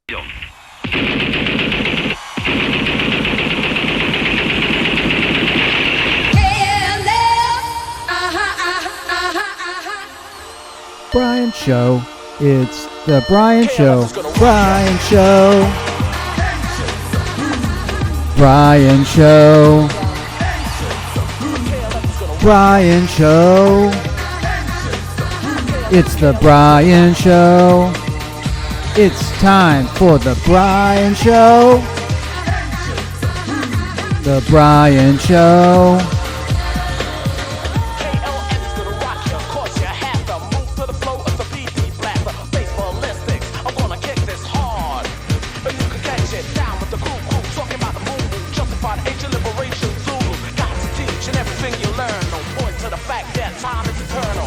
Brian Show. It's the Brian Show. Brian Show. Brian Show. Brian Show. It's the Brian Show. It's time for the Brian Show. The Brian Show.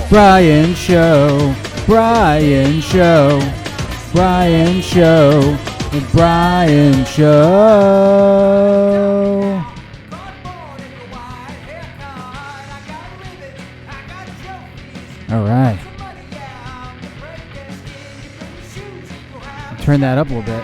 Brian Show, Brian Show, Brian Show, the Brian Show. All right. Turn that up a little bit.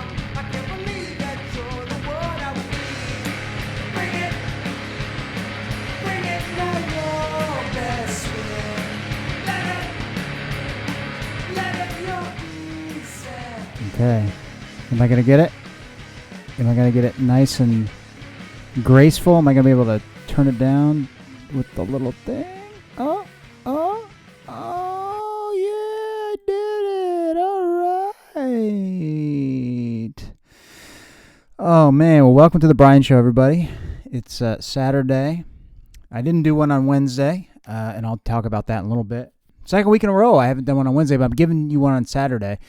Okay, am I going to get it? Am I going to get it nice and graceful? Am I going to be able to turn it down with the little thing? Oh, yeah, I did it. All right. Oh, man, well, welcome to the Brian Show, everybody. It's Saturday. I didn't do one on Wednesday, and I'll talk about that in a little bit. Second week in a row, I haven't done one on Wednesday, but I'm giving you one on Saturday.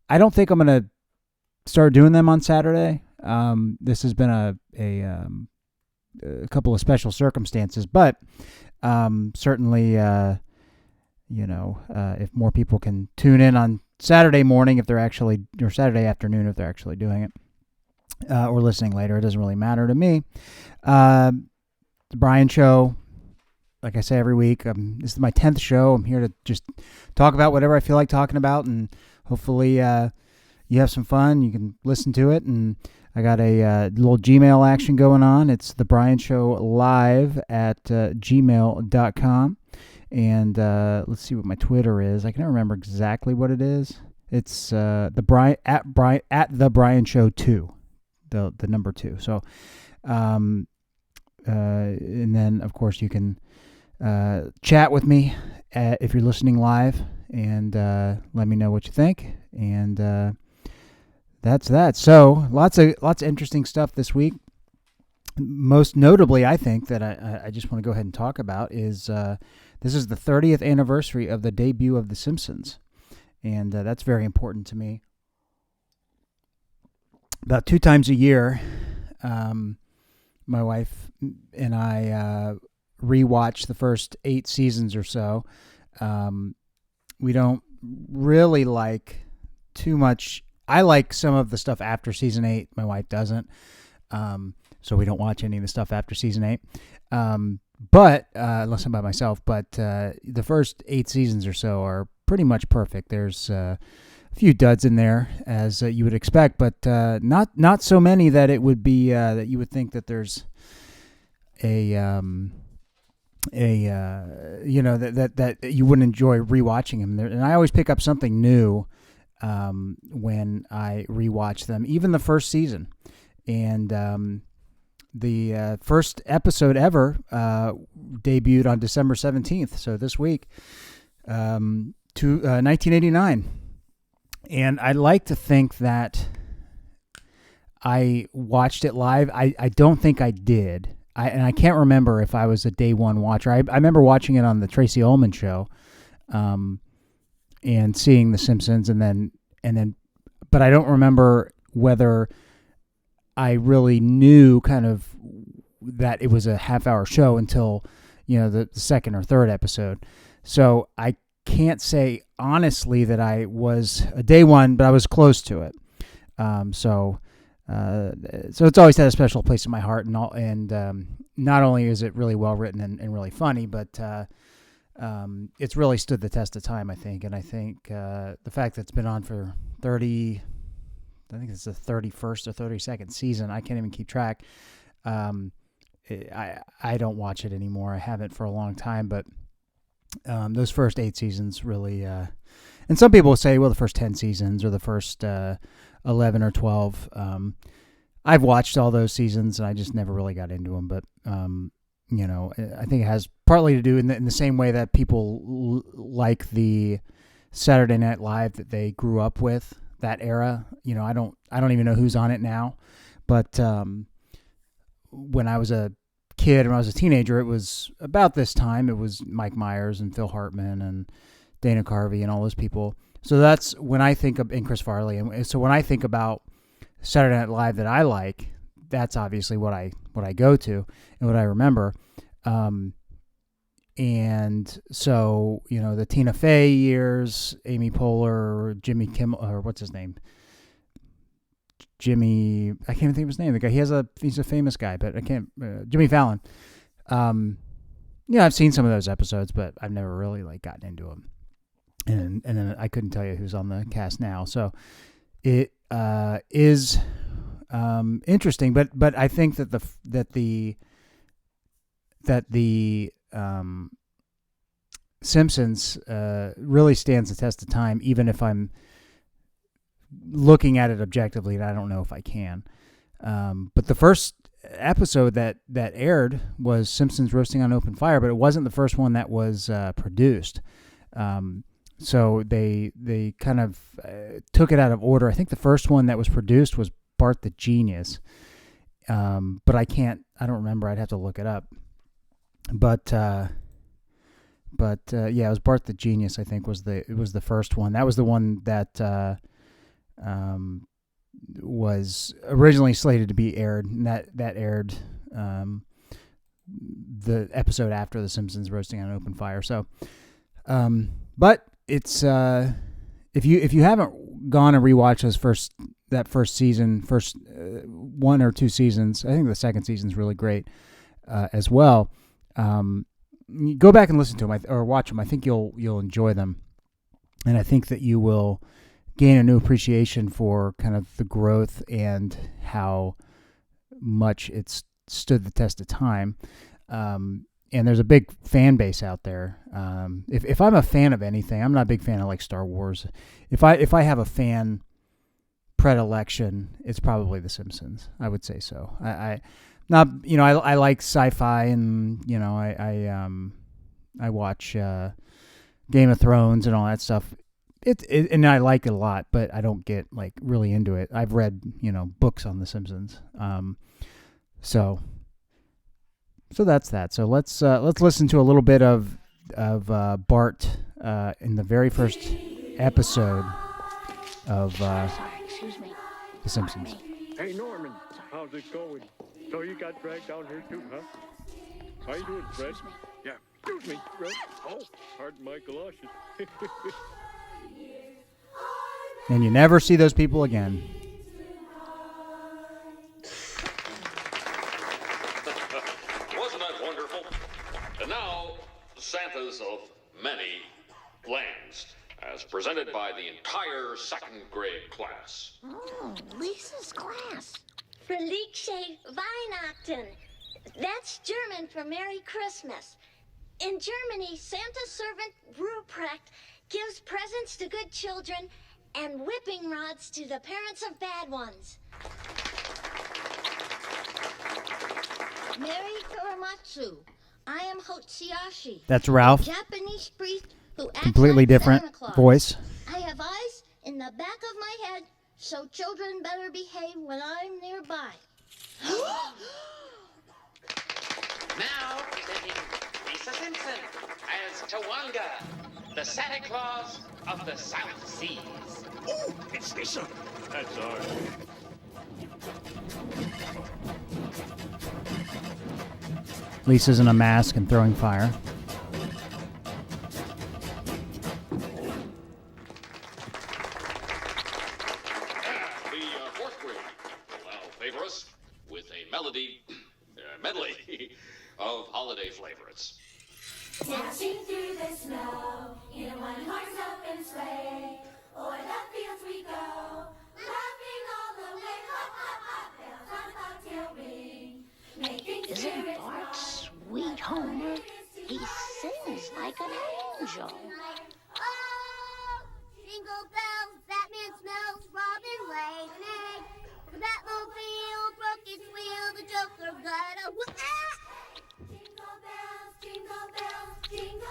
I don't think I'm going to start doing them on Saturday. This has been a couple of special circumstances, but certainly, if more people can tune in on Saturday morning, or Saturday afternoon, if they're actually doing it, or listening later, it doesn't really matter to me. The Brian Show, like I say every week, this is my 10th show. I'm here to just talk about whatever I feel like talking about, and hopefully you have some fun. You can listen to it. And I got a little Gmail action going on. It's the Brian Show live at gmail.com. And let's see what my Twitter is. I can't remember exactly what it is. It's the Brian Show 2, the number 2. So, and then of course you can chat with me if you're listening live. And let me know what you think, and that's that. So lots of interesting stuff this week. Most notably, I think that I just want to go ahead and talk about is this is the 30th anniversary of the debut of The Simpsons, and that's very important to me. About 2 times a year, my wife and I rewatch the first 8 seasons or so. We don't really like too much. I like some of the stuff after season 8. My wife doesn't. So we don't watch any of the stuff after season 8. But unless I'm by myself. But the first 8 seasons or so are pretty much perfect. There's a few duds in there, as you would expect, but not so many that it would be that you would think that there's that you wouldn't enjoy rewatching them. And I always pick up something new when I rewatch them, even the first season. And the first episode ever debuted on December 17th, so this week, 1989. And I like to think that I watched it live. I don't think I did. And I can't remember if I was a day one watcher. I remember watching it on the Tracy Ullman show, and seeing The Simpsons, and then, but I don't remember whether I really knew kind of that it was a half-hour show until, the second or third episode. So I can't say honestly that I was a day one, but I was close to it. So it's always had a special place in my heart, and not only is it really well written and really funny, but it's really stood the test of time, I think. And I think the fact that it's been on for 30 I think it's the 31st or 32nd season. I can't even keep track. I don't watch it anymore. I haven't for a long time, but those first 8 seasons really, and some people will say, well, the first 10 seasons or the first 11 or 12. I've watched all those seasons, and I just never really got into them. But I think it has partly to do in the same way that people like the Saturday Night Live that they grew up with, that era. I don't even know who's on it now, but when I was a kid, when I was a teenager, it was about this time. It was Mike Myers and Phil Hartman and Dana Carvey and all those people. So that's when I think of, and Chris Farley. And so when I think about Saturday Night Live that I like, that's obviously what I go to and what I remember. And so, the Tina Fey years, Amy Poehler, Jimmy Kimmel, or what's his name? Jimmy, I can't even think of his name. The guy, he's a famous guy, but I can't, Jimmy Fallon. I've seen some of those episodes, but I've never really gotten into them. And then I couldn't tell you who's on the cast now. So it is interesting, but I think that the Simpsons really stands the test of time, even if I'm looking at it objectively, and I don't know if I can. But the first episode that aired was Simpsons Roasting on Open Fire, but it wasn't the first one that was produced. So they kind of took it out of order. I think the first one that was produced was Bart the Genius. But I don't remember. I'd have to look it up. But yeah, it was Bart the Genius, I think was the first one. That was the one that was originally slated to be aired, and that aired the episode after The Simpsons Roasting on Open Fire. So, but it's if you haven't gone and rewatched that first season, first 1 or 2 seasons, I think the second season's really great as well. Go back and listen to them or watch them. I think you'll enjoy them, and I think that you will gain a new appreciation for kind of the growth and how much it's stood the test of time. And there's a big fan base out there. If I'm a fan of anything, I'm not a big fan of Star Wars. If I have a fan predilection, it's probably The Simpsons. I would say so. I like sci-fi, and I watch Game of Thrones and all that stuff. And I like it a lot, but I don't get really into it. I've read books on The Simpsons. So that's that. So let's listen to a little bit of Bart in the very first episode of The Simpsons. Hey Norman, how's it going? So you got dragged down here too, huh? How you doing, Fred? Yeah, excuse me, Fred. Oh, pardon my galoshes. And you never see those people again. Wasn't that wonderful? And now, Santas of many lands, as presented by the entire second grade class. Lisa's class. Felice Weihnachten. That's German for Merry Christmas. In Germany, Santa's servant Ruprecht gives presents to good children and whipping rods to the parents of bad ones. Merry Kuramatsu. I am Hotsuyashi. That's Ralph. Japanese priest who acts Completely like different Santa Claus. voice. I have eyes in the back of my head, so children better behave when I'm nearby. Now presenting Lisa Simpson as Tawanga, the Santa Claus of the South Seas. Oh, it's Lisa. That's ours. Lisa's in a mask and throwing fire. The fourth grade will now favor us with a medley of holiday favorites. Dashing through the snow in a one-horse open sleigh, o'er the fields we go, laughing all Isn't Bart sweet, Homer? He sings like an angel. Oh, jingle bells, Batman smells, Robin laid an egg. The Batmobile broke its wheel, the Joker got a Jingle bells, jingle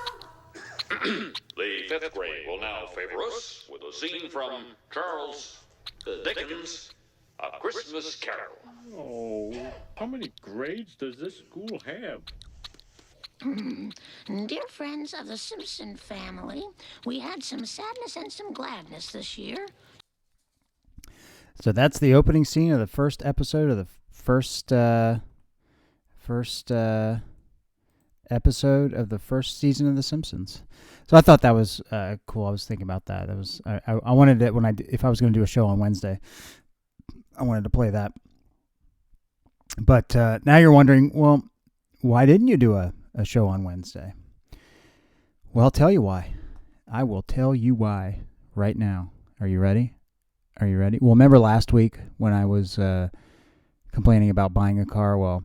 all. The fifth grade will now favor us with a scene from Charles Dickens' A Christmas Carol. Oh, how many grades does this school have? Dear friends of the Simpson family, we had some sadness and some gladness this year. So that's the opening scene of the first episode of the first episode of the first season of The Simpsons. So I thought that was cool. I was thinking about that. That was I wanted it if I was going to do a show on Wednesday, I wanted to play that. But now you're wondering, well, why didn't you do a show on Wednesday? Well, I'll tell you why. I will tell you why right now. Are you ready? Are you ready? Well, remember last week when I was complaining about buying a car? Well,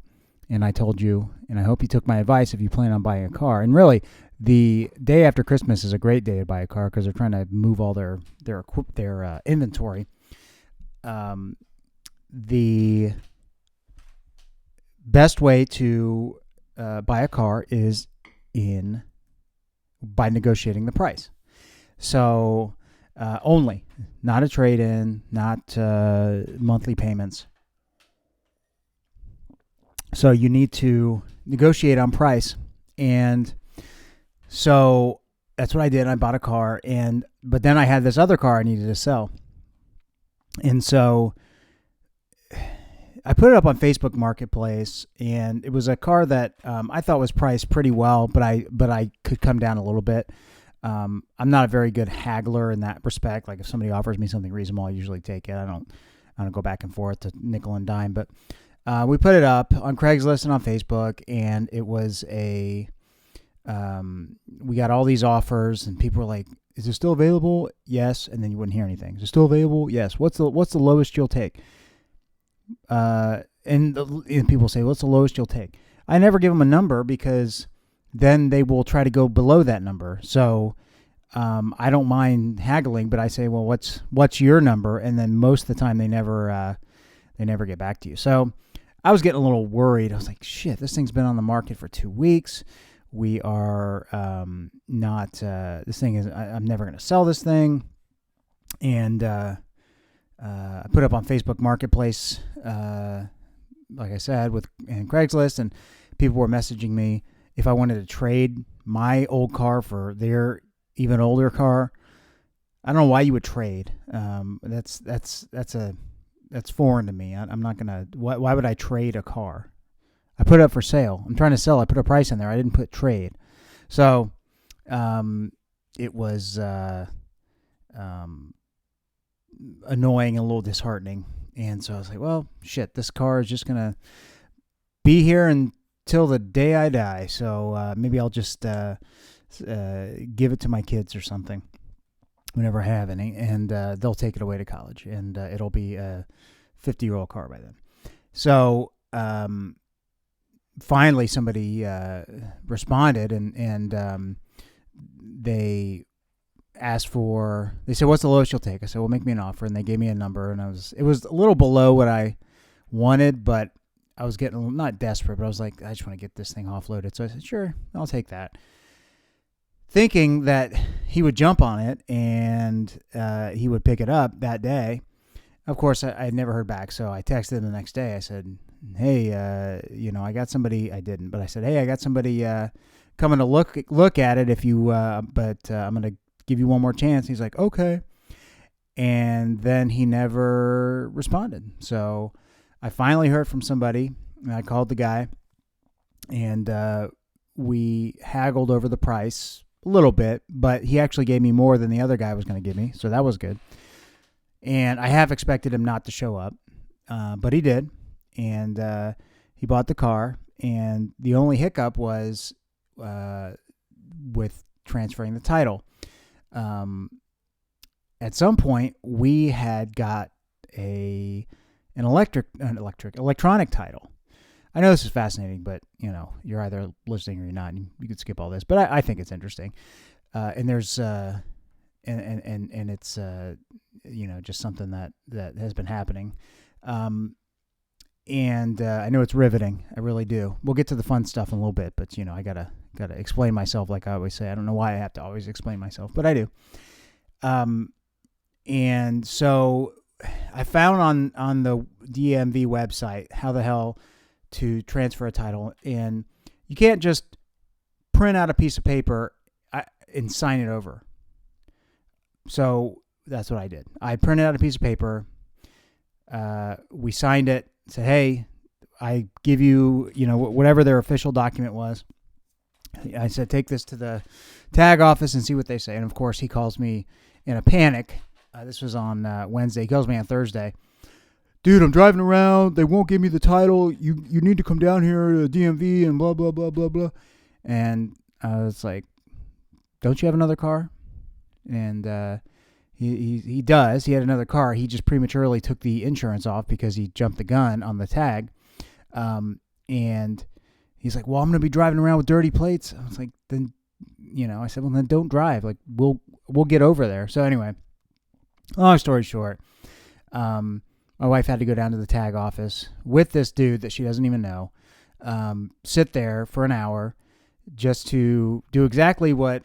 and I told you, and I hope you took my advice if you plan on buying a car. And really, the day after Christmas is a great day to buy a car because they're trying to move all their inventory. The best way to buy a car is by negotiating the price. So only, not a trade-in, not monthly payments. So you need to negotiate on price. And so that's what I did. I bought a car, but then I had this other car I needed to sell. And so I put it up on Facebook Marketplace, and it was a car that I thought was priced pretty well, but I could come down a little bit. I'm not a very good haggler in that respect. Like if somebody offers me something reasonable, I usually take it. I don't go back and forth to nickel and dime. But we put it up on Craigslist and on Facebook, and it was we got all these offers, and people were like, "Is it still available?" Yes, and then you wouldn't hear anything. Is it still available? Yes. What's the lowest you'll take? And people say, "What's the lowest you'll take?" I never give them a number because then they will try to go below that number. So I don't mind haggling, but I say, "Well, what's your number?" And then most of the time they never get back to you. So I was getting a little worried. I was like, "Shit, this thing's been on the market for 2 weeks. We are not. This thing is. I'm never going to sell this thing." And I put up on Facebook Marketplace, like I said, and Craigslist, and people were messaging me if I wanted to trade my old car for their even older car. I don't know why you would trade. That's foreign to me. I'm not gonna. Why would I trade a car? I put it up for sale. I'm trying to sell. I put a price in there. I didn't put trade. So, it was annoying and a little disheartening. And so I was like, well, shit, this car is just going to be here until the day I die. So maybe I'll just give it to my kids or something whenever I have any. And they'll take it away to college. And it'll be a 50-year-old car by then. So finally somebody responded and they said, "What's the lowest you'll take?" I said, "Well, make me an offer." And they gave me a number, and it was a little below what I wanted, but I was getting not desperate, but I was like, I just want to get this thing offloaded. So I said, "Sure, I'll take that," thinking that he would jump on it and he would pick it up that day. Of course, I had never heard back, so I texted him the next day. I said, "Hey, I got somebody." I didn't, but I said, "Hey, I got somebody coming to look at it. If you, but I'm gonna give you one more chance." He's like, "Okay," and then he never responded. So I finally heard from somebody, and I called the guy, and we haggled over the price a little bit, but he actually gave me more than the other guy was going to give me, so that was good. And I have expected him not to show up, but he did, and he bought the car, and the only hiccup was with transferring the title. At some point, we had got an electronic title. I know this is fascinating, but you're either listening or you're not. And you could skip all this, but I think it's interesting. And there's and it's just something that has been happening. And I know it's riveting. I really do. We'll get to the fun stuff in a little bit, but I gotta explain myself like I always say. I don't know why I have to always explain myself, but I do. And so I found on the DMV website how the hell to transfer a title, and you can't just print out a piece of paper and sign it over. So that's what I did. I printed out a piece of paper. We signed it. Said, hey, I give you, whatever their official document was. I said, take this to the tag office and see what they say. And of course, he calls me in a panic. This was on Wednesday. He calls me on Thursday. Dude, I'm driving around. They won't give me the title. You need to come down here to DMV and blah, blah, blah, blah, blah. And I was like, don't you have another car? And he does. He had another car. He just prematurely took the insurance off because he jumped the gun on the tag. And he's like, well, I'm going to be driving around with dirty plates. I was like, then, I said, well, then don't drive. Like, we'll get over there. So anyway, long story short, my wife had to go down to the tag office with this dude that she doesn't even know, sit there for an hour just to do exactly what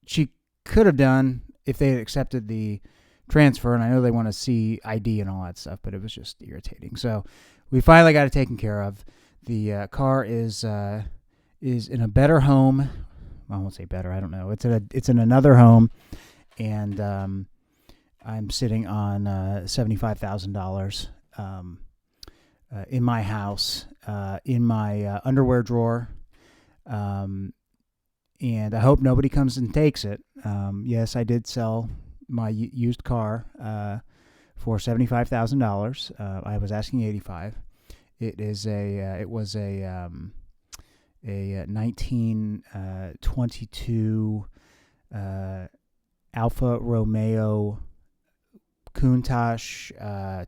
she could have done if they had accepted the transfer. And I know they want to see ID and all that stuff, but it was just irritating. So we finally got it taken care of. The car is in a better home. I won't say better. I don't know. It's in another home, and I'm sitting on $75,000 in my house, in my underwear drawer. And I hope nobody comes and takes it. Yes, I did sell my used car for $75,000. I was asking $85,000. It was a 1922 Alfa Romeo Countach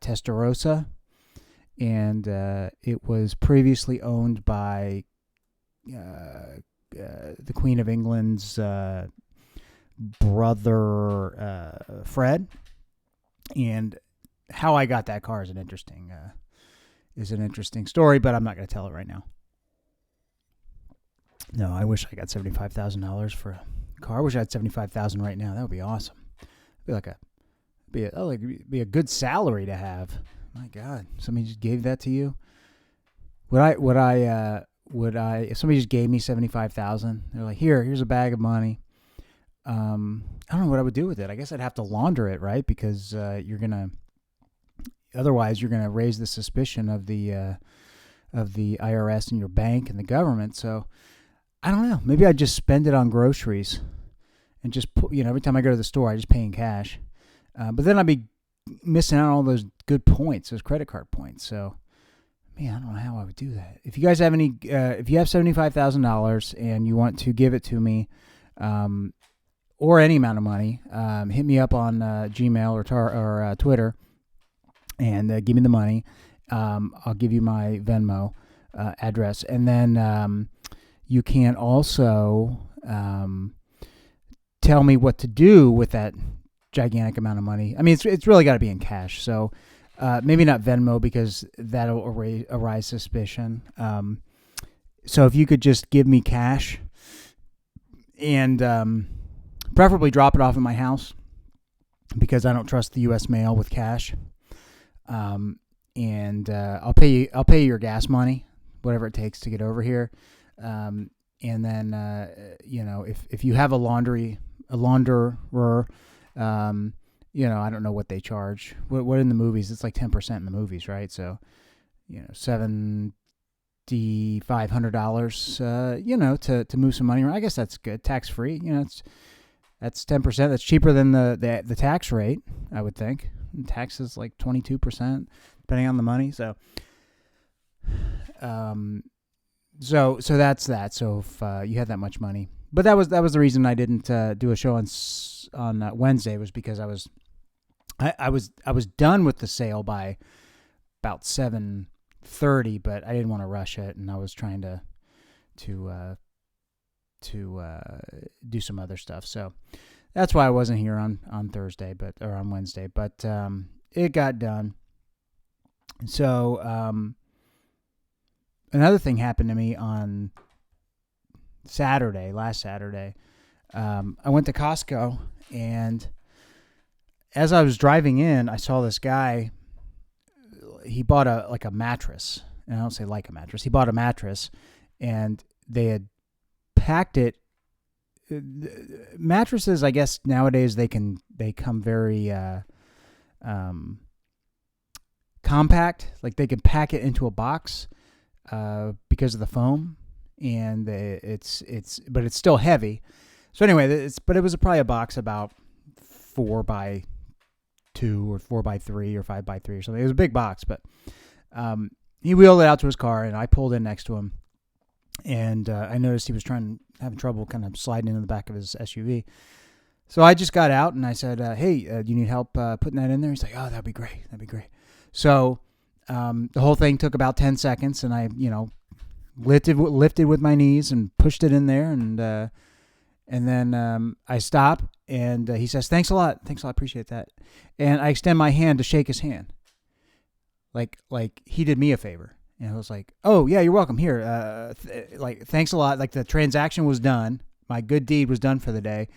Testarossa, and it was previously owned by the Queen of England's brother, Fred. And how I got that car is an interesting story, but I'm not going to tell it right now. No, I wish I got $75,000 for a car. I wish I had $75,000 right now. That would be awesome. It'd be a good salary to have. My God, somebody just gave that to you. Would I? If somebody just gave me $75,000, they're like, here's a bag of money. I don't know what I would do with it. I guess I'd have to launder it, right? Because otherwise you're gonna raise the suspicion of the IRS and your bank and the government. So I don't know. Maybe I'd just spend it on groceries and just put, every time I go to the store, I just pay in cash. But then I'd be missing out on all those good points, those credit card points. So. Man, I don't know how I would do that. If you guys have if you have $75,000 and you want to give it to me, or any amount of money, hit me up on Gmail or Twitter, and give me the money. I'll give you my Venmo address, and then you can also tell me what to do with that gigantic amount of money. I mean, it's really got to be in cash. So. Maybe not Venmo because that'll arise suspicion. So if you could just give me cash and preferably drop it off at my house because I don't trust the U.S. mail with cash. And I'll pay you your gas money, whatever it takes to get over here. And then if you have a launderer. I don't know what they charge. What in the movies? It's like 10% in the movies, right? So, $7,500, to move some money around. I guess that's good, tax free. That's 10%. That's cheaper than the tax rate, I would think. And tax is like 22%, depending on the money. So, so that's that. So if you had that much money, but that was the reason I didn't do a show on Wednesday, was because I was done with the sale by about 7:30, 30, but I didn't want to rush it, and I was trying to do some other stuff. So that's why I wasn't here on Thursday, or on Wednesday. But it got done. So another thing happened to me on last Saturday. I went to Costco, and as I was driving in, I saw this guy. He bought a mattress, and I don't say like a mattress. He bought a mattress, and they had packed it. Mattresses, I guess nowadays they come very compact. Like they can pack it into a box because of the foam, and but it's still heavy. So anyway, it was probably a box about 4x2 or 4x3 or 5x3 or something. It was a big box, but he wheeled it out to his car, and I pulled in next to him, and I noticed he was having trouble kind of sliding into the back of his SUV. So I just got out and I said, "Hey, do you need help putting that in there?" He's like, "Oh, that'd be great. That'd be great." So the whole thing took about 10 seconds, and I, lifted with my knees and pushed it in there, and then I stop, and he says, "Thanks a lot. Thanks a lot. Appreciate that." And I extend my hand to shake his hand. Like he did me a favor. And I was like, "Oh, yeah, you're welcome. Here, thanks a lot." Like the transaction was done. My good deed was done for the day.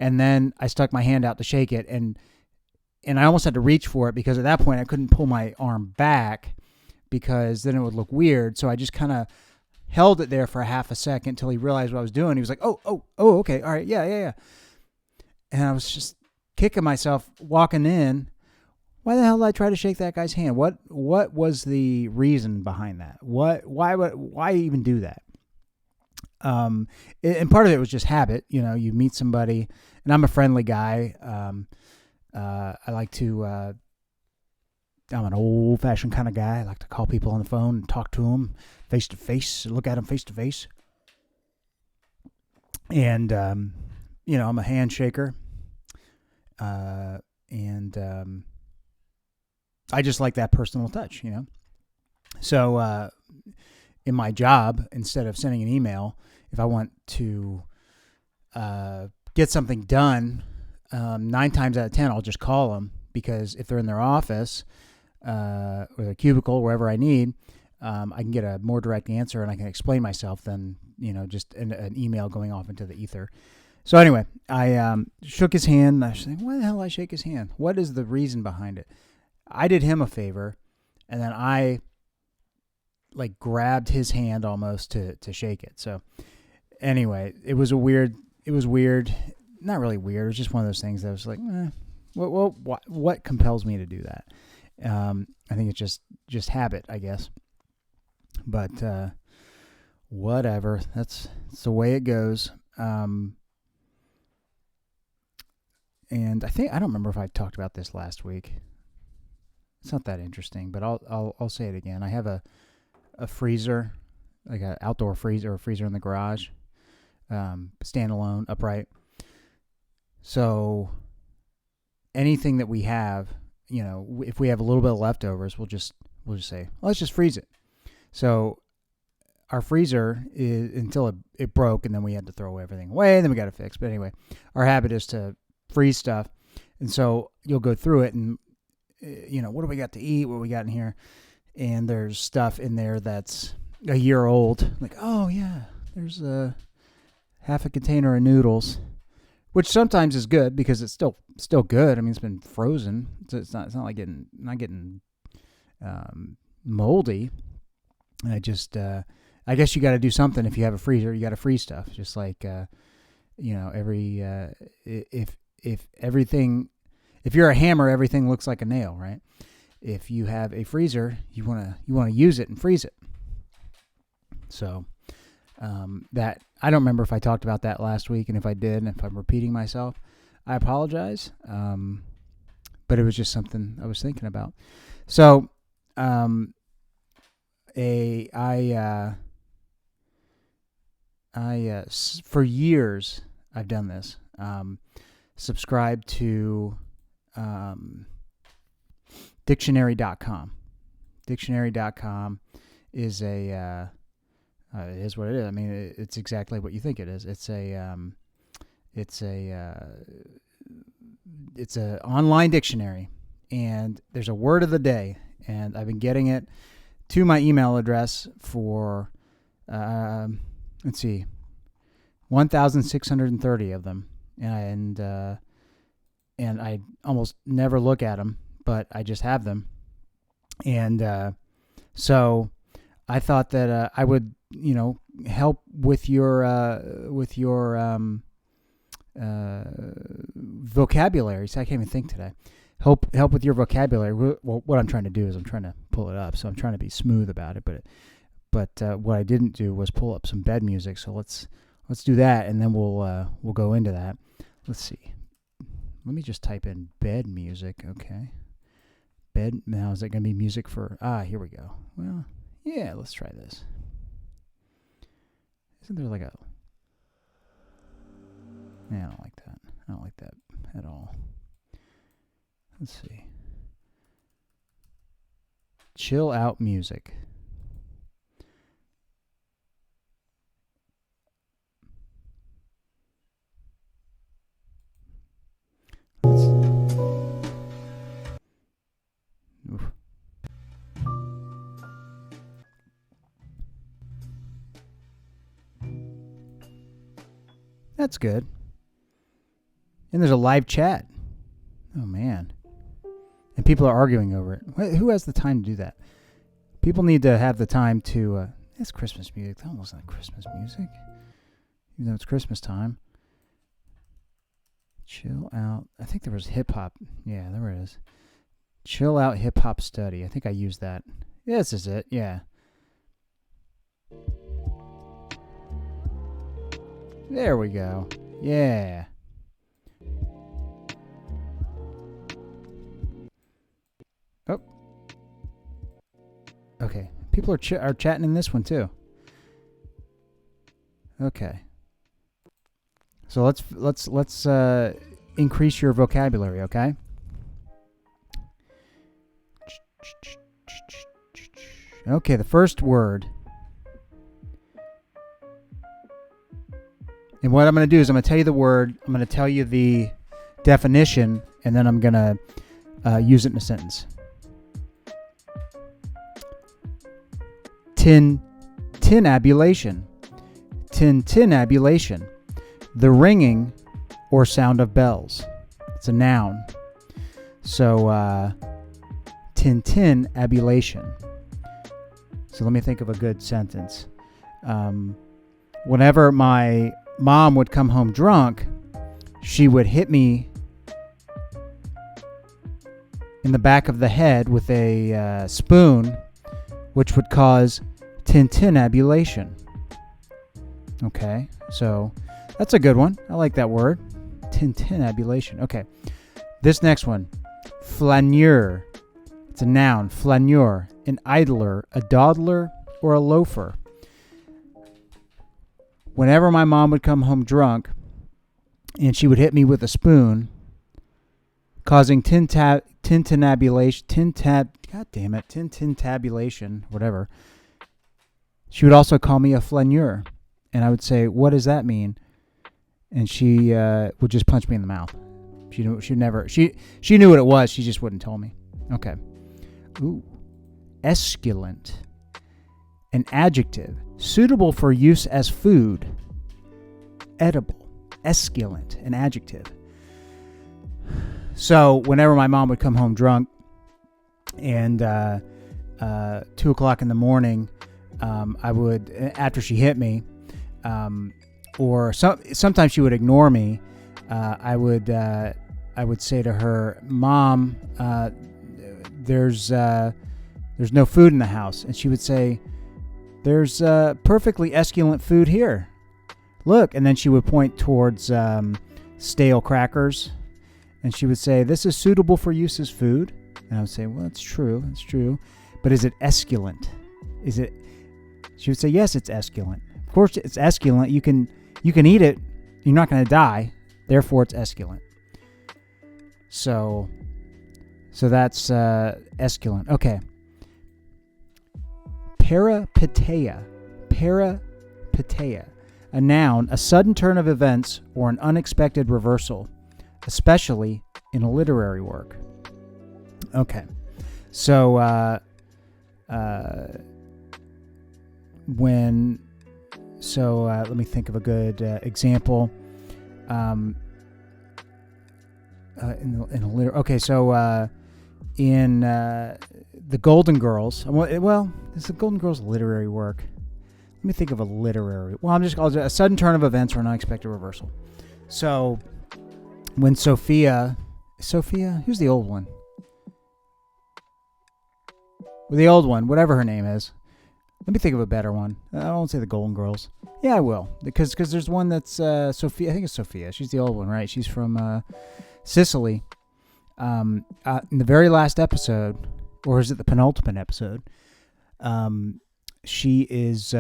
And then I stuck my hand out to shake it, and I almost had to reach for it because at that point I couldn't pull my arm back because then it would look weird. So I just kind of held it there for a half a second until he realized what I was doing. He was like, oh, okay, all right, yeah. And I was just kicking myself walking in. Why the hell did I try to shake that guy's hand? What was the reason behind that? Why even do that? And part of it was just habit. You meet somebody, and I'm a friendly guy. I like to. I'm an old-fashioned kind of guy. I like to call people on the phone and talk to them face to face, look at them face to face. And I'm a handshaker. And I just like that personal touch, So in my job, instead of sending an email, if I want to get something done, 9 times out of 10, I'll just call them, because if they're in their office or their cubicle, wherever I need, I can get a more direct answer, and I can explain myself than just an email going off into the ether. So anyway, I shook his hand, and I was saying, why the hell did I shake his hand? What is the reason behind it? I did him a favor, and then I grabbed his hand almost to shake it. So anyway, it was weird. Not really weird. It was just one of those things that was like, what compels me to do that? I think it's just habit, I guess. But whatever. That's the way it goes. And I don't remember if I talked about this last week. It's not that interesting, but I'll say it again. I have a freezer, like an outdoor freezer, or a freezer in the garage, standalone, upright. So anything that we have, if we have a little bit of leftovers, we'll just say, well, let's just freeze it. So our freezer is, until it broke, and then we had to throw everything away, and then we got to fix. But anyway, our habit is to freeze stuff, and so you'll go through it, and what do we got to eat? What do we got in here? And there's stuff in there that's a year old. Like, oh yeah, there's half a container of noodles, which sometimes is good because it's still good. I mean, it's been frozen, so it's not like not getting moldy. And I guess you got to do something. If you have a freezer, you got to freeze stuff. Just like if you're a hammer, everything looks like a nail, right? If you have a freezer, you want to use it and freeze it. So that, I don't remember if I talked about that last week, and if I did, and if I'm repeating myself, I apologize. But it was just something I was thinking about. So for years I've done this. Subscribe to dictionary.com. Dictionary.com is a it is what it is. I mean, it's exactly what you think it is. It's a online dictionary, and there's a word of the day, and I've been getting it to my email address for 1,630 of them, and I almost never look at them, but I just have them, and so I thought that I would, help with your vocabulary. See, I can't even think today. Help with your vocabulary. Well, what I'm trying to do is I'm trying to pull it up, so I'm trying to be smooth about it. But what I didn't do was pull up some bed music. So let's do that, and then we'll go into that. Let's see. Let me just type in bed music. Okay. Bed. Now is it going to be music for? Here we go. Well, yeah. Let's try this. Isn't there like a? Yeah, I don't like that. I don't like that at all. Let's see. Chill out music. Oof. That's good. And there's a live chat. Oh, man. And people are arguing over it. Who has the time to do that? People need to have the time to... it's Christmas music. That almost not Christmas music. Even though it's Christmas time. Chill out. I think there was hip-hop. Yeah, there it is. Chill out hip-hop study. I think I used that. Yeah, this is it. Yeah. There we go. Yeah. Oh. Okay. People are chatting in this one too. Okay. So let's increase your vocabulary, okay? Okay, the first word. And what I'm going to do is I'm going to tell you the word, I'm going to tell you the definition, and then I'm going to use it in a sentence. Tintinnabulation. Tintinnabulation. The ringing or sound of bells. It's a noun. So, tintinnabulation. So let me think of a good sentence. Whenever my mom would come home drunk, she would hit me in the back of the head with a spoon, which would cause tintinnabulation. Okay, so that's a good one. I like that word. Tintinnabulation. Okay, this next one. Flaneur. It's a noun. Flaneur. An idler, a dawdler, or a loafer. Whenever my mom would come home drunk and she would hit me with a spoon, causing tintinnabulation, whatever, she would also call me a flaneur. And I would say, what does that mean? And she would just punch me in the mouth. She knew what it was. She just wouldn't tell me. Okay. Ooh. Esculent. An adjective suitable for use as food. Edible. Esculent. An adjective. So whenever my mom would come home drunk and 2 o'clock in the morning, I would, after she hit me, or sometimes she would ignore me, I would say to her, Mom, there's no food in the house. And she would say, there's perfectly esculent food here. Look. And then she would point towards stale crackers. And she would say, this is suitable for use as food. And I would say, well, that's true. That's true. But is it esculent? Is it? She would say, yes, it's esculent. Of course, it's esculent. You can eat it. You're not going to die. Therefore, it's esculent. So that's esculent. Okay. Peripeteia. Peripeteia. A noun, a sudden turn of events or an unexpected reversal, especially in a literary work. Okay. So, let me think of a good example. In the Golden Girls. Well, is the Golden Girls literary work? Let me think of a literary. Well, I'll a sudden turn of events or an unexpected reversal. So, when Sophia, who's the old one? Well, the old one, whatever her name is. Let me think of a better one. I won't say the Golden Girls. Yeah, I will, because there's one that's Sophia. I think it's Sophia. She's the old one, right? She's from Sicily. In the very last episode, or is it the penultimate episode? She is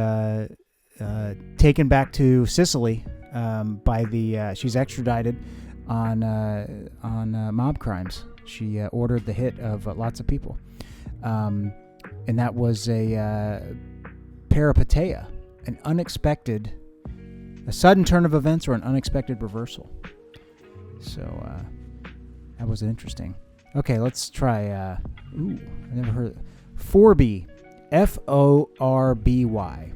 taken back to Sicily by the. She's extradited on mob crimes. She ordered the hit of lots of people, and that was a peripeteia, a sudden turn of events or an unexpected reversal. So that was interesting. Okay, let's try. I never heard of it. Forby, Forby.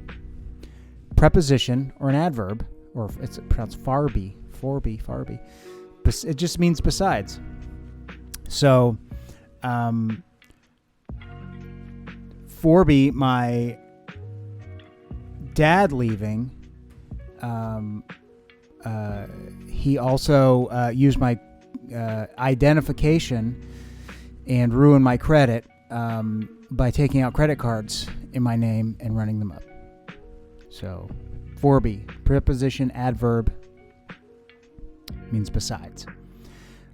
Preposition or an adverb, or it's pronounced farby. Forby. It just means besides. So, Forby, my dad leaving, he also used my identification and ruined my credit by taking out credit cards in my name and running them up. So, Forby, preposition, adverb, means besides.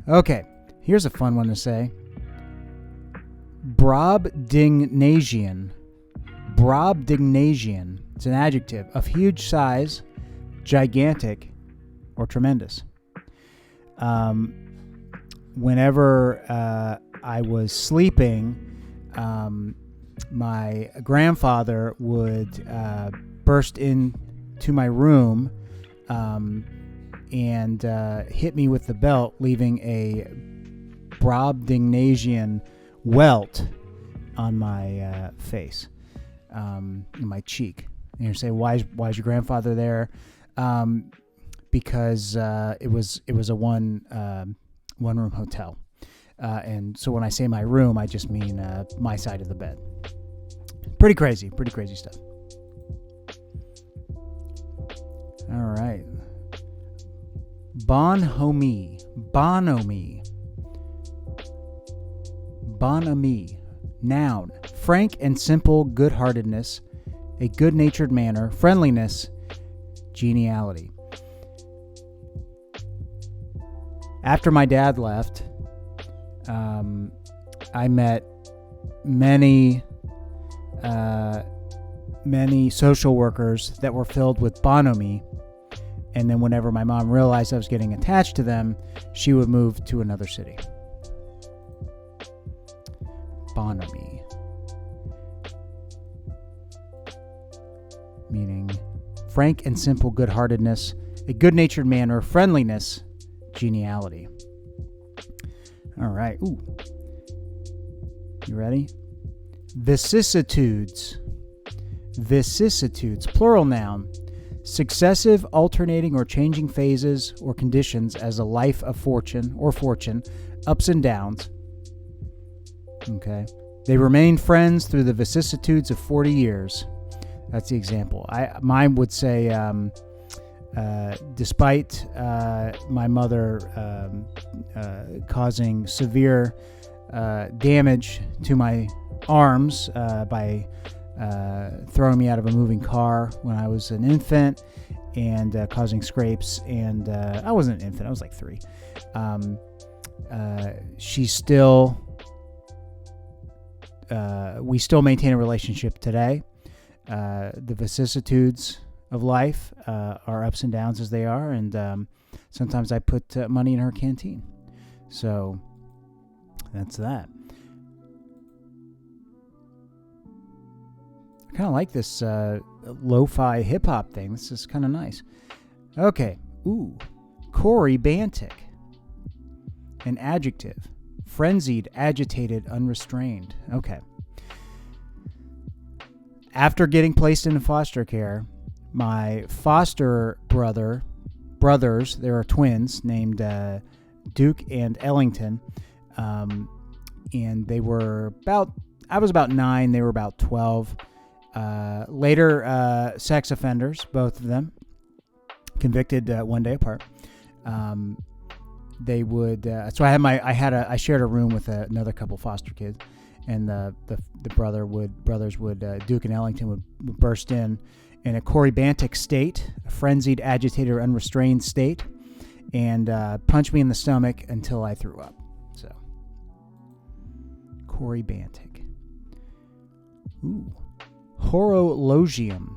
Okay, here's a fun one to say. Brobdingnagian. Brobdingnagian. It's an adjective of huge size, gigantic, or tremendous. Whenever I was sleeping, my grandfather would burst into my room and hit me with the belt, leaving a Brobdingnagian welt on my face, in my cheek. And you say, why is your grandfather there? Because it was a one room hotel, and so when I say my room, I just mean my side of the bed. Pretty crazy stuff. All right, bonhomie. Noun, frank and simple good-heartedness, a good-natured manner, friendliness, geniality. After my dad left, I met many social workers that were filled with bonhomie, and then whenever my mom realized I was getting attached to them, she would move to another city. Bonhomie, meaning frank and simple good-heartedness, a good-natured manner, friendliness, geniality. All right. Ooh. You ready? Vicissitudes, plural noun, successive, alternating, or changing phases or conditions as a life of fortune, ups and downs. Okay. They remained friends through the vicissitudes of 40 years. That's the example. Mine would say, despite my mother causing severe damage to my arms by throwing me out of a moving car when I was an infant and causing scrapes, and I wasn't an infant, I was like 3. We still maintain a relationship today. The vicissitudes of life are ups and downs as they are, and sometimes I put money in her canteen. So that's that. kind of like this lo-fi hip-hop thing. This is kind of nice. Okay. Ooh. Corey Bantic. An adjective. Frenzied, agitated, unrestrained. Okay. After getting placed into foster care, my foster brothers, there are twins named Duke and Ellington, and they were I was about 9, they were about 12. Later, sex offenders, both of them, convicted one day apart. They would, so I shared a room with another couple foster kids, and the brothers would, Duke and Ellington would burst in a Corey Bantic state, a frenzied, agitated, or unrestrained state, and punch me in the stomach until I threw up. So, Corey Bantic. Ooh. Horologium.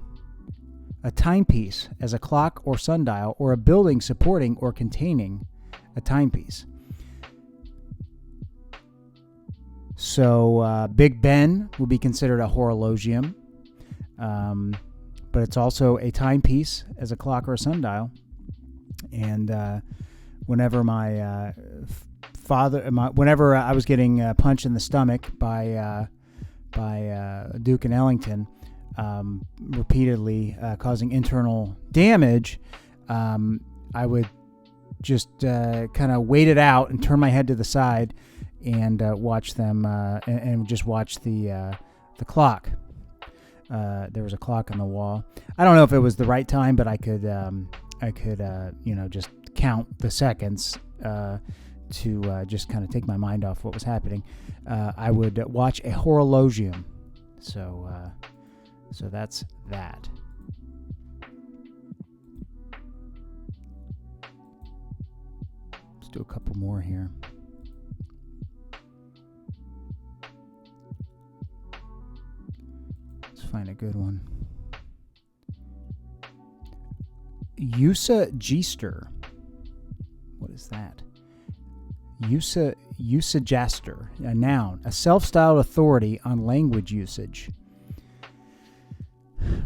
A timepiece as a clock or sundial, or a building supporting or containing a timepiece. So Big Ben would be considered a horologium, but it's also a timepiece as a clock or a sundial. And whenever whenever I was getting punched in the stomach by Duke and Ellington, repeatedly causing internal damage, I would just kind of wait it out and turn my head to the side and watch them and just watch the clock. There was a clock on the wall. I don't know if it was the right time, but I could just count the seconds to just kind of take my mind off what was happening. I would watch a horologium. So that's that. Let's do a couple more here. Let's find a good one. Eusagister. What is that? Eusagister, a noun, a self-styled authority on language usage.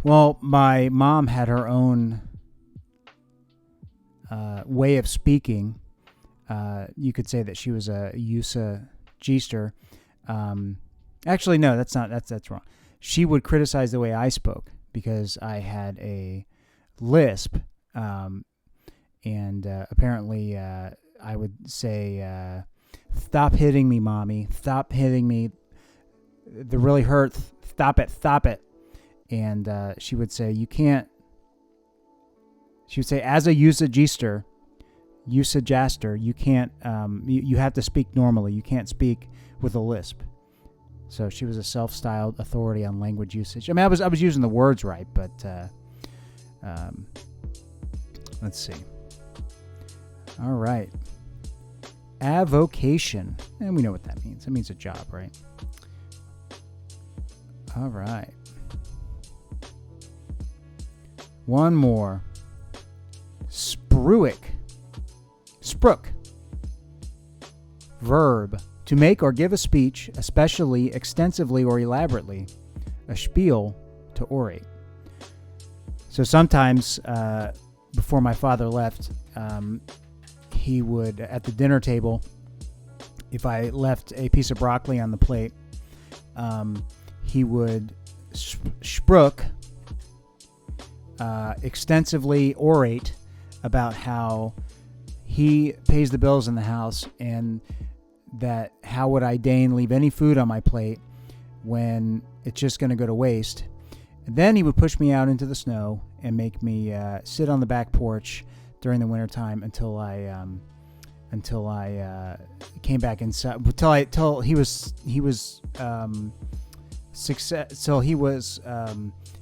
Well, my mom had her own way of speaking. You could say that she was a eusagister. Actually, no, that's wrong. She would criticize the way I spoke because I had a lisp, and apparently I would say, "Stop hitting me, mommy! Stop hitting me! That really hurts! Stop it! Stop it!" And she would say, "You can't." She would say, "As a eusagister, you can't. You have to speak normally. You can't speak with a lisp." So she was a self-styled authority on language usage. I mean, I was using the words right, but let's see. All right. Avocation. And we know what that means. It means a job, right? All right. One more. Spruik. Sprook. Verb. To make or give a speech, especially extensively or elaborately. A spiel, to orate. So sometimes, before my father left, he would, at the dinner table, if I left a piece of broccoli on the plate, he would sprook, extensively orate about how he pays the bills in the house and that how would I deign leave any food on my plate when it's just going to go to waste. And then he would push me out into the snow and make me sit on the back porch during the wintertime until I came back inside, till he was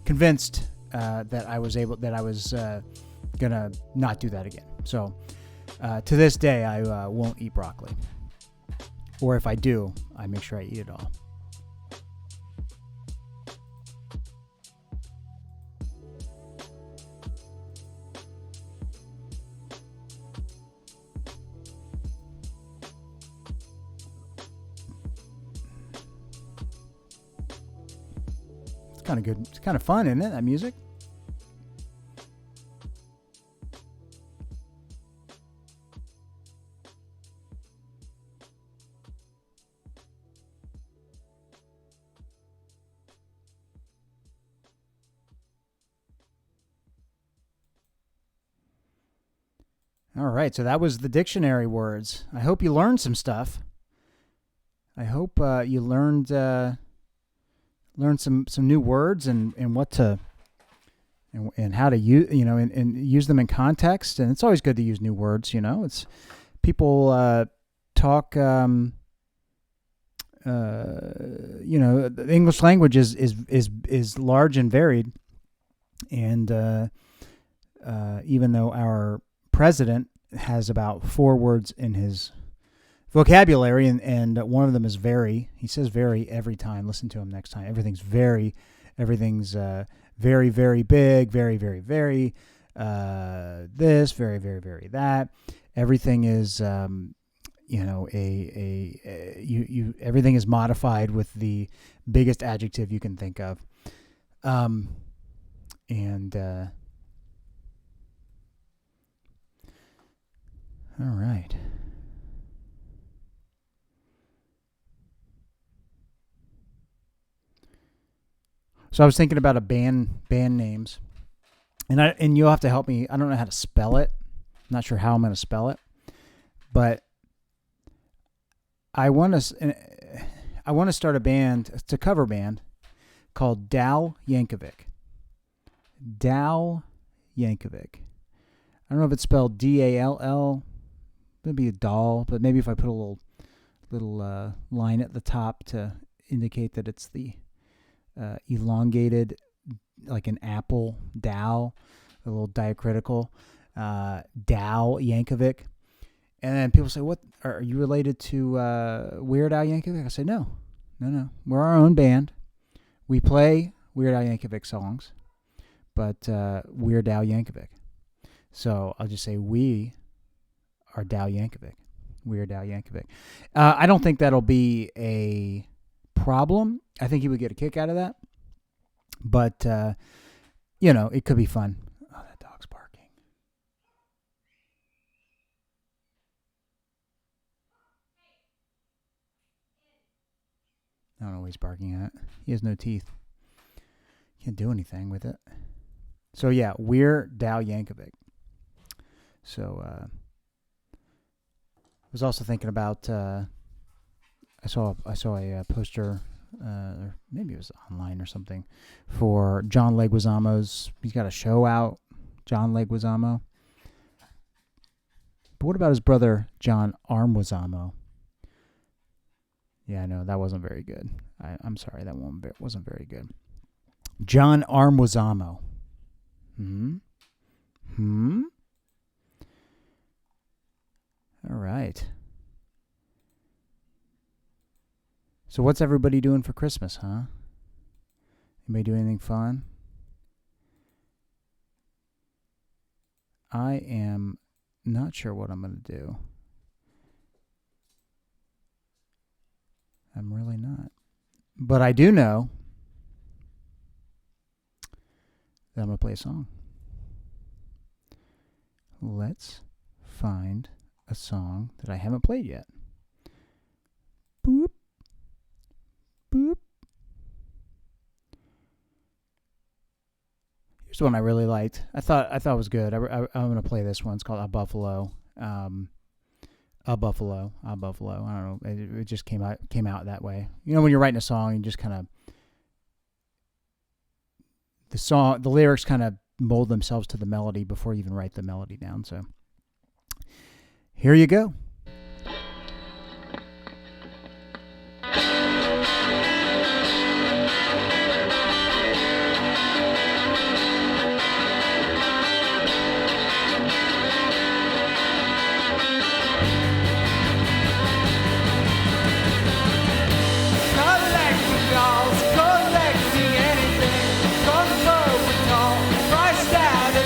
convinced that I was gonna not do that again. So to this day, I won't eat broccoli, or if I do, I make sure I eat it all. kind of good. It's kind of fun, isn't it? That music. All right, so that was the dictionary words. I hope you learned some stuff. I hope you learned some new words and what to and how to use and use them in context. And it's always good to use new words. It's people talk. The English language is large and varied, and even though our president has about 4 words in his vocabulary, and one of them is very. He says very every time. Listen to him next time. Everything's very very, very big, very, very, very this, very, very, very that. Everything is everything is modified with the biggest adjective you can think of. All right. So I was thinking about band names, and you'll have to help me. I don't know how to spell it. I'm not sure how I'm going to spell it, but I want to start a band. It's a cover band called Dal Yankovic. Dal Yankovic. I don't know if it's spelled D-A-L-L. Maybe a doll, but maybe if I put a little line at the top to indicate that it's the elongated, like an apple, Dal, a little diacritical, Dal Yankovic. And then people say, "What, are you related to Weird Al Yankovic?" I say, no. We're our own band. We play Weird Al Yankovic songs, but Weird Al Yankovic. So I'll just say we are Dal Yankovic, Weird Al Yankovic. I don't think that'll be a problem. I think he would get a kick out of that. But, it could be fun. Oh, that dog's barking. I don't know what he's barking at. He has no teeth. Can't do anything with it. So, yeah, Weird Dal Yankovic. So, I was also thinking about, I saw a poster, or maybe it was online or something, for John Leguizamo's. He's got a show out, John Leguizamo. But what about his brother, John Armwizamo? Yeah, no, that wasn't very good. I'm sorry, that one wasn't very good. John Armwizamo. All right. So what's everybody doing for Christmas, huh? Anybody do anything fun? I am not sure what I'm going to do. I'm really not. But I do know that I'm going to play a song. Let's find a song that I haven't played yet. Boop. Boop. Here's one I really liked. I thought it was good. I'm going to play this one. It's called A Buffalo. A Buffalo. I don't know. It just came out that way. When you're writing a song, you just kind of the lyrics kind of mold themselves to the melody before you even write the melody down. So here you go.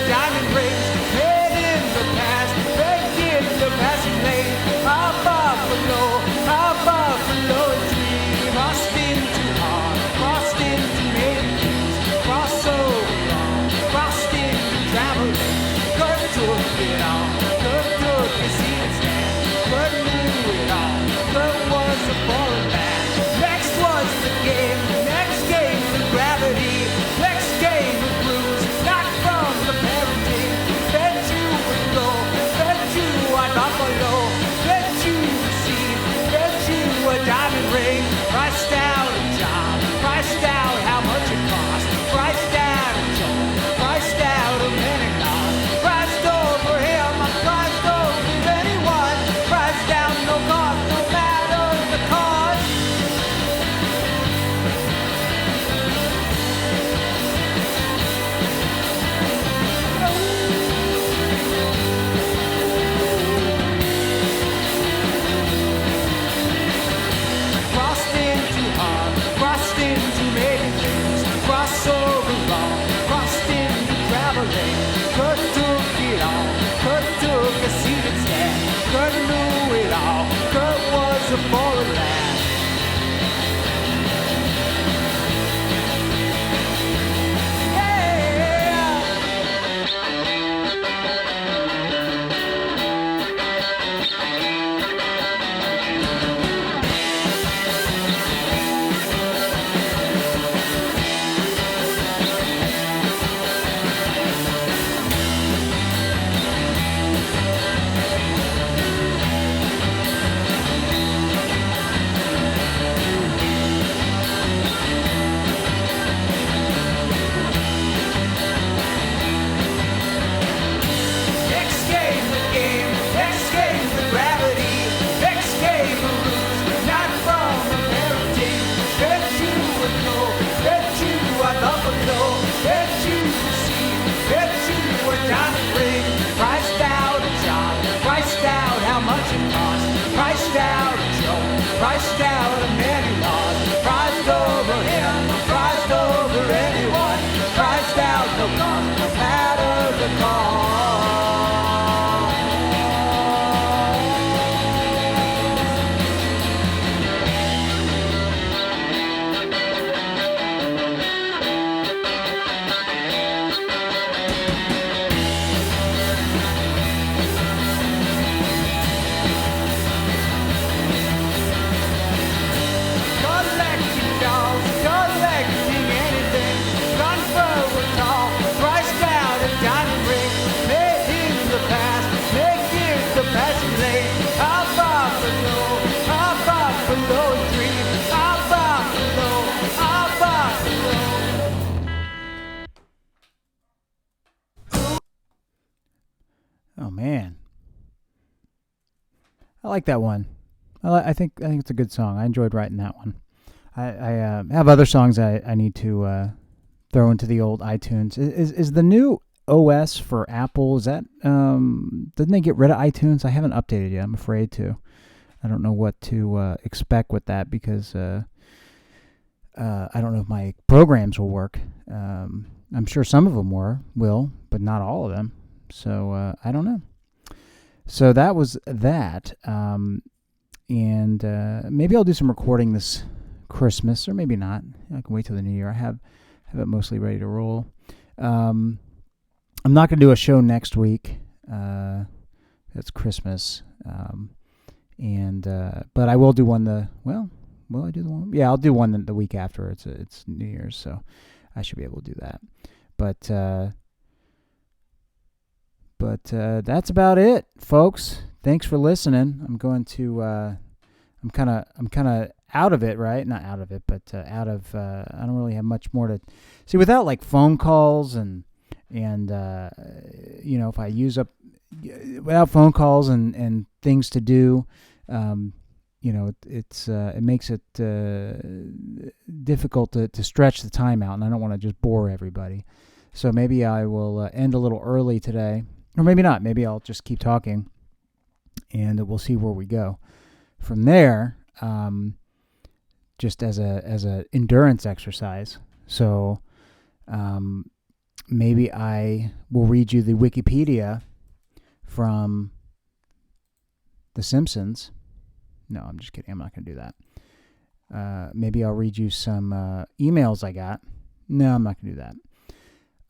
Diamond rings, head in the past, baked in the passing lane. it all. Kurt took a seat and stand. Kurt knew it all. Kurt was a foreign man. Next was the game. Next game the gravity. Next game the blues. Not from the parenting. Bet you would go. Bet you a buffalo. Bet you receive. Bet you a diamond ring. Priced out a job. Priced out how much it cost. Priced out a job. Priced out a minute lost. Priced over him. I'm priced over anyone. Priced out no cost. No matter the cost. Crossed into hard, crossed into many things, crossed over long, crossed into traveling. Kurt took it all, Kurt took a seat and stand. Kurt knew it all, Kurt was a foreign lad. Next game the game, next game the gravity, next game the rules, not from the parenting. Bet you would know, bet you a buffalo, bet you receive, bet you a diamond ring. Priced out a job, priced out how much it cost, priced out a joke, priced out a man he lost, priced over him, priced over anyone, priced out no cost, no matter the cost. Collecting dolls, collecting anything, run forward tall, priced out a diamond ring, making the past, making the passing lane. How far below a dream, how far below, how far below. Oh man, I like that one. I think it's a good song. I enjoyed writing that one. I have other songs I need to throw into the old iTunes. Is the new OS for Apple? Is that didn't they get rid of iTunes? I haven't updated yet. I'm afraid to. I don't know what to expect with that because I don't know if my programs will work. I'm sure some of them will, but not all of them. So I don't know. So that was that. And maybe I'll do some recording this Christmas, or maybe not. I can wait till the new year. I have it mostly ready to roll. I'm not going to do a show next week. It's Christmas. But I will do one will I do the one? Yeah, I'll do one the week after. It's New Year's, so I should be able to do that. But that's about it, folks. Thanks for listening. I'm going to I'm kind of out of it, right? Not out of it, but out of I don't really have much more to see without like phone calls and if I use up without phone calls and things to do, it makes it difficult to stretch the time out, and I don't want to just bore everybody. So maybe I will end a little early today, or maybe not. Maybe I'll just keep talking, and we'll see where we go from there. Just as a endurance exercise. So maybe I will read you the Wikipedia from The Simpsons. No, I'm just kidding. I'm not going to do that. Maybe I'll read you some emails I got. No, I'm not going to do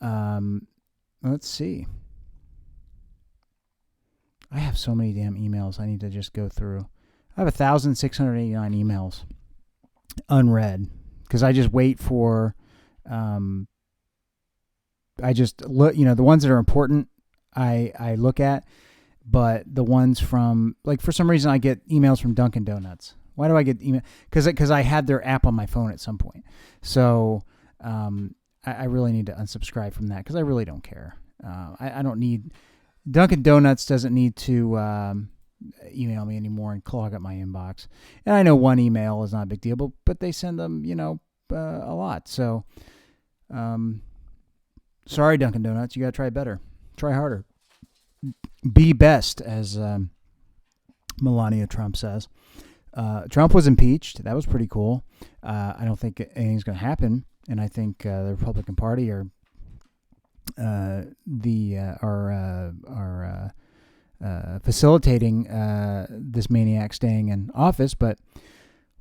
that. Let's see. I have so many damn emails I need to just go through. I have 1,689 emails unread because I just wait for, I just look, the ones that are important, I look at, but the ones from, like, for some reason I get emails from Dunkin' Donuts. Why do I get email? Because I had their app on my phone at some point. So I really need to unsubscribe from that because I really don't care. I don't need, Dunkin' Donuts doesn't need to email me anymore and clog up my inbox. And I know one email is not a big deal, but they send them, a lot. So, sorry, Dunkin' Donuts, you got to try better. Try harder. Be best, as Melania Trump says. Trump was impeached. That was pretty cool. I don't think anything's going to happen, and I think the Republican Party are facilitating this maniac staying in office. But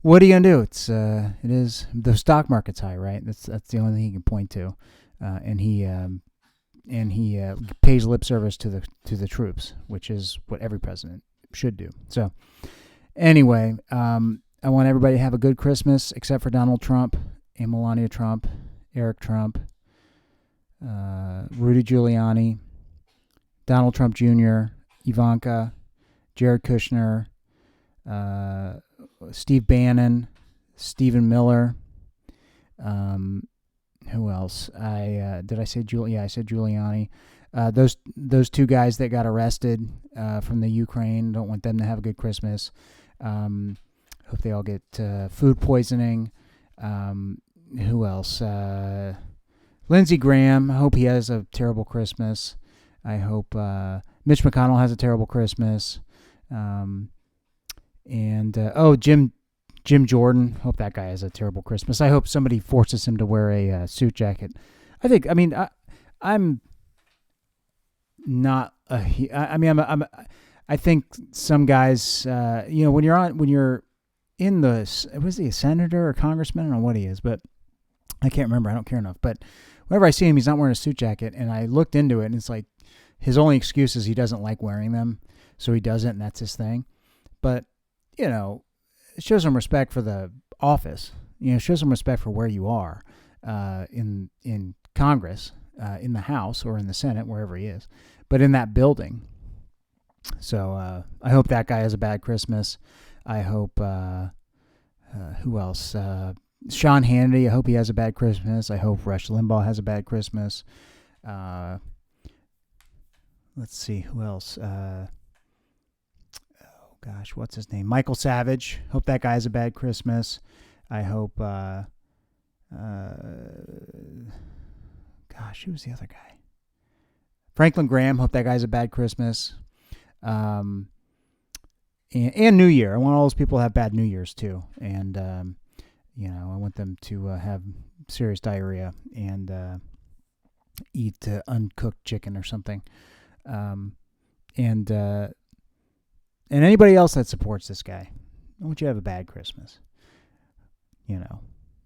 what are you gonna do? It is the stock market's high, right? That's the only thing he can point to, and he pays lip service to the troops, which is what every president should do. So anyway, I want everybody to have a good Christmas, except for Donald Trump and Melania Trump, Eric Trump, Rudy Giuliani, Donald Trump Jr., Ivanka, Jared Kushner, Steve Bannon, Stephen Miller. Who else? Did I say Giuliani? Yeah, I said Giuliani. Those two guys that got arrested from the Ukraine. Don't want them to have a good Christmas. Hope they all get food poisoning. Who else? Lindsey Graham. I hope he has a terrible Christmas. I hope Mitch McConnell has a terrible Christmas. Jim Jordan. Hope that guy has a terrible Christmas. I hope somebody forces him to wear a suit jacket. I'm not I think some guys, when you're in was he a senator or congressman? I don't know what he is, but I can't remember. I don't care enough. But whenever I see him, he's not wearing a suit jacket. And I looked into it, and it's like his only excuse is he doesn't like wearing them. So he doesn't, and that's his thing. But, it shows some respect for the office. Show some respect for where you are in Congress, in the House or in the Senate, wherever he is. But in that building. So I hope that guy has a bad Christmas. I hope, who else? Sean Hannity, I hope he has a bad Christmas. I hope Rush Limbaugh has a bad Christmas. Let's see, who else? What's his name? Michael Savage. Hope that guy has a bad Christmas. I hope, who was the other guy? Franklin Graham. Hope that guy has a bad Christmas. And New Year. I want all those people to have bad New Years too. And, I want them to have serious diarrhea and eat uncooked chicken or something. And anybody else that supports this guy, I want you to have a bad Christmas. I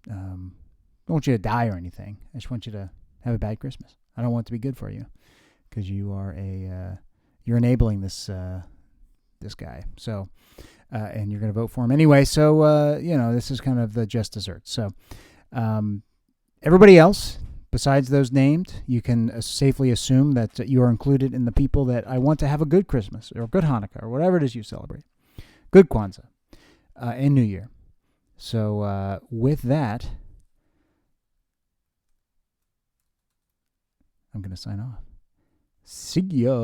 don't want you to die or anything. I just want you to have a bad Christmas. I don't want it to be good for you because you are you're enabling this guy. So, and you're going to vote for him anyway. So, this is kind of the just desserts. So, everybody else besides those named, you can safely assume that you are included in the people that I want to have a good Christmas or good Hanukkah or whatever it is you celebrate. Good Kwanzaa and New Year. So, with that, I'm going to sign off. See ya.